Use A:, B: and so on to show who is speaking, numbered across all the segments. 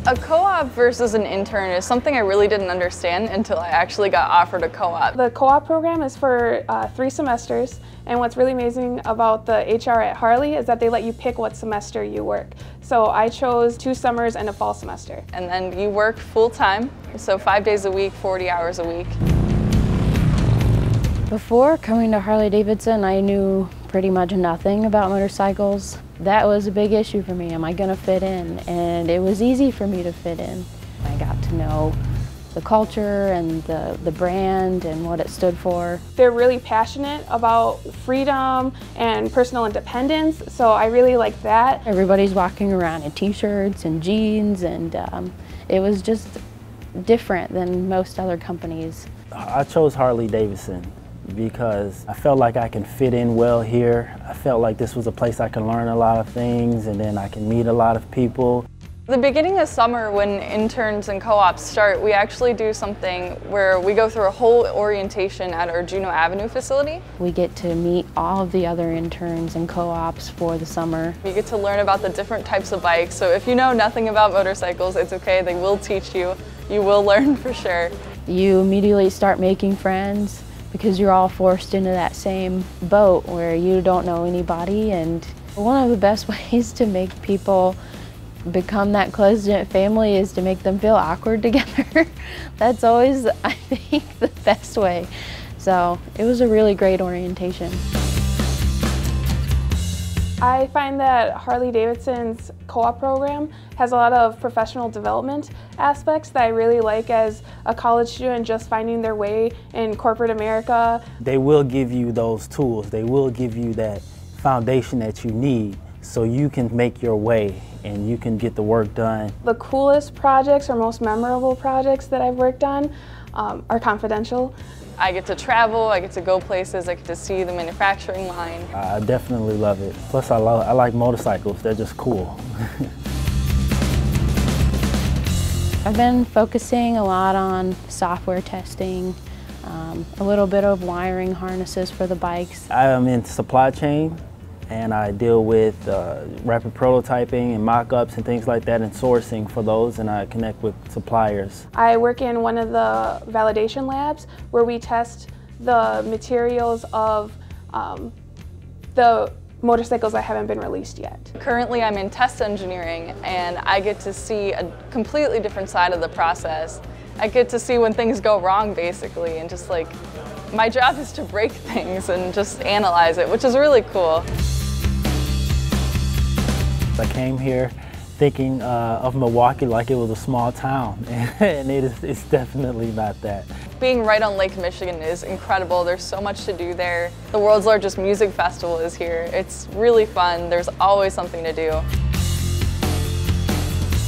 A: A co-op versus an intern is something I really didn't understand until I actually got offered a co-op.
B: The co-op program is for 3 semesters, and what's really amazing about the HR at Harley is that they let you pick what semester you work. So I chose 2 summers and a fall semester.
A: And then you work full-time, so 5 days a week, 40 hours a week.
C: Before coming to Harley-Davidson, I knew pretty much nothing about motorcycles. That was a big issue for me. Am I going to fit in? And it was easy for me to fit in. I got to know the culture and the brand and what it stood for.
B: They're really passionate about freedom and personal independence, so I really like that.
C: Everybody's walking around in t-shirts and jeans, and it was just different than most other companies.
D: I chose Harley-Davidson because I felt like I can fit in well here. I felt like this was a place I can learn a lot of things, and then I can meet a lot of people.
A: The beginning of summer, when interns and co-ops start, we actually do something where we go through a whole orientation at our Juneau Avenue facility.
C: We get to meet all of the other interns and co-ops for the summer.
A: You get to learn about the different types of bikes, so if you know nothing about motorcycles, it's okay, they will teach you. You will learn for sure.
C: You immediately start making friends because you're all forced into that same boat where you don't know anybody, and one of the best ways to make people become that close-knit family is to make them feel awkward together. That's always, I think, the best way. So it was a really great orientation.
B: I find that Harley-Davidson's co-op program has a lot of professional development aspects that I really like as a college student just finding their way in corporate America.
D: They will give you those tools. They will give you that foundation that you need so you can make your way and you can get the work done.
B: The coolest projects or most memorable projects that I've worked on are confidential.
A: I get to travel, I get to go places, I get to see the manufacturing line.
D: I definitely love it. Plus I like motorcycles, they're just cool.
C: I've been focusing a lot on software testing, a little bit of wiring harnesses for the bikes.
D: I am in supply chain, and I deal with rapid prototyping and mock-ups and things like that, and sourcing for those, and I connect with suppliers.
B: I work in one of the validation labs where we test the materials of the motorcycles that haven't been released yet.
A: Currently I'm in test engineering, and I get to see a completely different side of the process. I get to see when things go wrong, basically, and just like, my job is to break things and just analyze it, which is really cool.
D: I came here thinking of Milwaukee like it was a small town, and it's definitely not that.
A: Being right on Lake Michigan is incredible. There's so much to do there. The world's largest music festival is here. It's really fun. There's always something to do.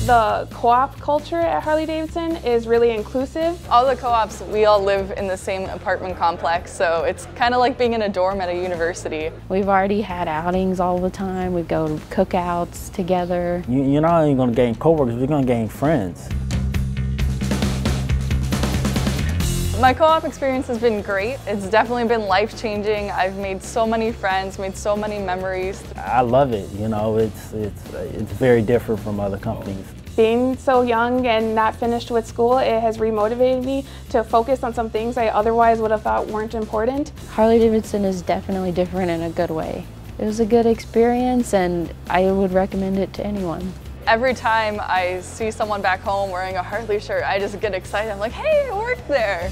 B: The co-op culture at Harley-Davidson is really inclusive.
A: All the co-ops, we all live in the same apartment complex, so it's kind of like being in a dorm at a university.
C: We've already had outings all the time. We go to cookouts together.
D: You're not only going to gain coworkers, you're going to gain friends.
A: My co-op experience has been great. It's definitely been life-changing. I've made so many friends, made so many memories.
D: I love it. You know, it's very different from other companies.
B: Being so young and not finished with school, it has remotivated me to focus on some things I otherwise would have thought weren't important.
C: Harley-Davidson is definitely different in a good way. It was a good experience, and I would recommend it to anyone.
A: Every time I see someone back home wearing a Harley shirt, I just get excited. I'm like, hey, I worked there.